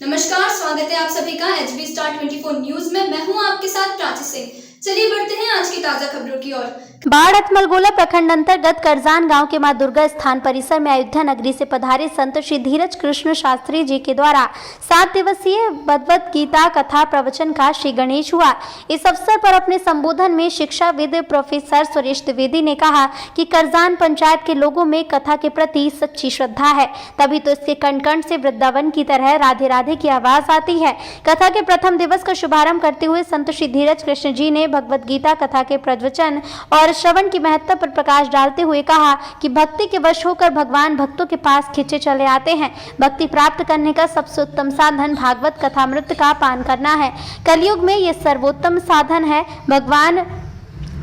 नमस्कार, स्वागत है आप सभी का HB स्टार 24 न्यूज में। मैं हूं आपके साथ प्राची सिंह। चलिए बढ़ते हैं आज की ताजा खबरों की ओर। बाढ़ अठमलगोला प्रखंड अंतर्गत करजान गांव के मां दुर्गा स्थान परिसर में अयोध्या नगरी से पधारे संत श्री धीरज कृष्ण शास्त्री जी के द्वारा 7 दिवसीय भगवद गीता कथा प्रवचन का श्री गणेश हुआ। इस अवसर पर अपने संबोधन में शिक्षाविद प्रोफेसर सुरेश द्विवेदी ने कहा कि करजान पंचायत के लोगों में कथा के प्रति सच्ची श्रद्धा है, तभी तो इसके कण कण से वृंदावन की तरह राधे राधे की आवाज आती है। कथा के प्रथम दिवस का शुभारंभ करते हुए संत श्री धीरज कृष्ण जी ने भगवद गीता कथा के प्रवचन और श्रवण की महत्ता पर प्रकाश डालते हुए कहा कि भक्ति के वश होकर भगवान भक्तों के पास खींचे चले आते हैं। भक्ति प्राप्त करने का सबसे उत्तम साधन भागवत कथामृत का पान करना है। कलयुग में यह सर्वोत्तम साधन है। भगवान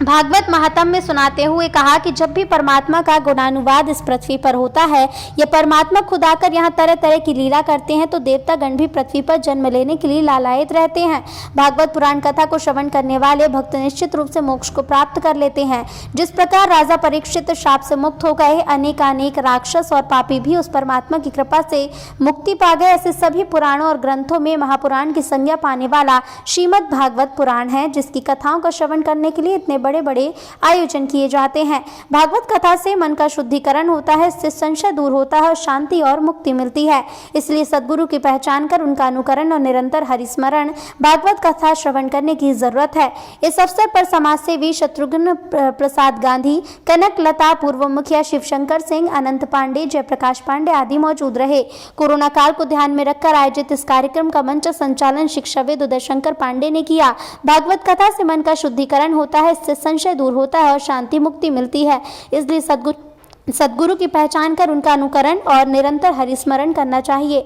भागवत महात्म्य में सुनाते हुए कहा कि जब भी परमात्मा का गुणानुवाद इस पृथ्वी पर होता है, यह परमात्मा खुद आकर यहाँ तरह तरह की लीला करते हैं, तो देवतागण भी पृथ्वी पर जन्म लेने के लिए लालायित रहते हैं। भागवत पुराण कथा को श्रवण करने वाले भक्त निश्चित रूप से मोक्ष को प्राप्त कर लेते हैं। जिस प्रकार राजा परीक्षित श्राप से मुक्त हो गए, अनेकानेक राक्षस और पापी भी उस परमात्मा की कृपा से मुक्ति पा गए, ऐसे सभी पुराणों और ग्रंथों में महापुराण की संज्ञा पाने वाला श्रीमद् भागवत पुराण है, जिसकी कथाओं का श्रवण करने के लिए इतने बड़े बड़े आयोजन किए जाते हैं। भागवत कथा से मन का शुद्धिकरण होता है, इससे संशय दूर होता है और शांति और मुक्ति मिलती है। इसलिए सद्गुरु की पहचान कर उनका अनुकरण और निरंतर हरिस्मरण भागवत कथा श्रवण करने की जरूरत है। इस अवसर पर समाज सेवी शत्रुघ्न प्रसाद गांधी, कनक लता पूर्व मुखिया शिवशंकर सिंह, अनंत पांडे, जयप्रकाश पांडे आदि मौजूद रहे। कोरोना काल को ध्यान में रखकर आयोजित इस कार्यक्रम का मंच संचालन शिक्षाविद उदय शंकर पांडे ने किया। भागवत कथा से मन का शुद्धिकरण होता है, इससे संशय दूर होता है और शांति मुक्ति मिलती है। इसलिए सद्गुरु की पहचान कर उनका अनुकरण और निरंतर हरिस्मरण करना चाहिए।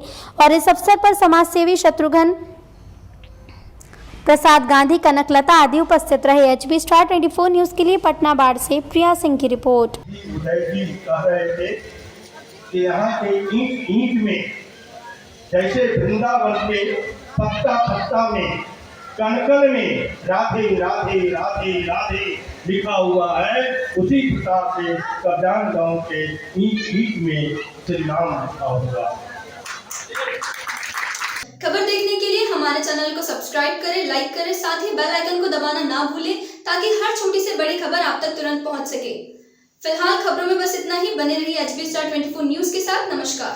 और इस अवसर पर समाज सेवी शत्रुघ्न प्रसाद गांधी, कनकलता आदि उपस्थित रहे। HB स्टार 24 न्यूज के लिए पटना बाढ़ से प्रिया सिंह की रिपोर्ट। उदय जी कह रहे थे कि यहाँ के ईंट ईंट में जैसे वृंदावन के पत्ता पत्ता में कनकल में राधे राधे राधे राधे लिखा हुआ है, उसी प्रकार से करजान गांव के ईंट ईंट में श्री नाम लिखा हुआ। खबर देखने के लिए हमारे चैनल को सब्सक्राइब करें, लाइक करें, साथ ही बेल आइकन को दबाना ना भूलें ताकि हर छोटी से बड़ी खबर आप तक तुरंत पहुंच सके। फिलहाल खबरों में बस इतना ही। बने रहिए HB स्टार 24 न्यूज के साथ। नमस्कार।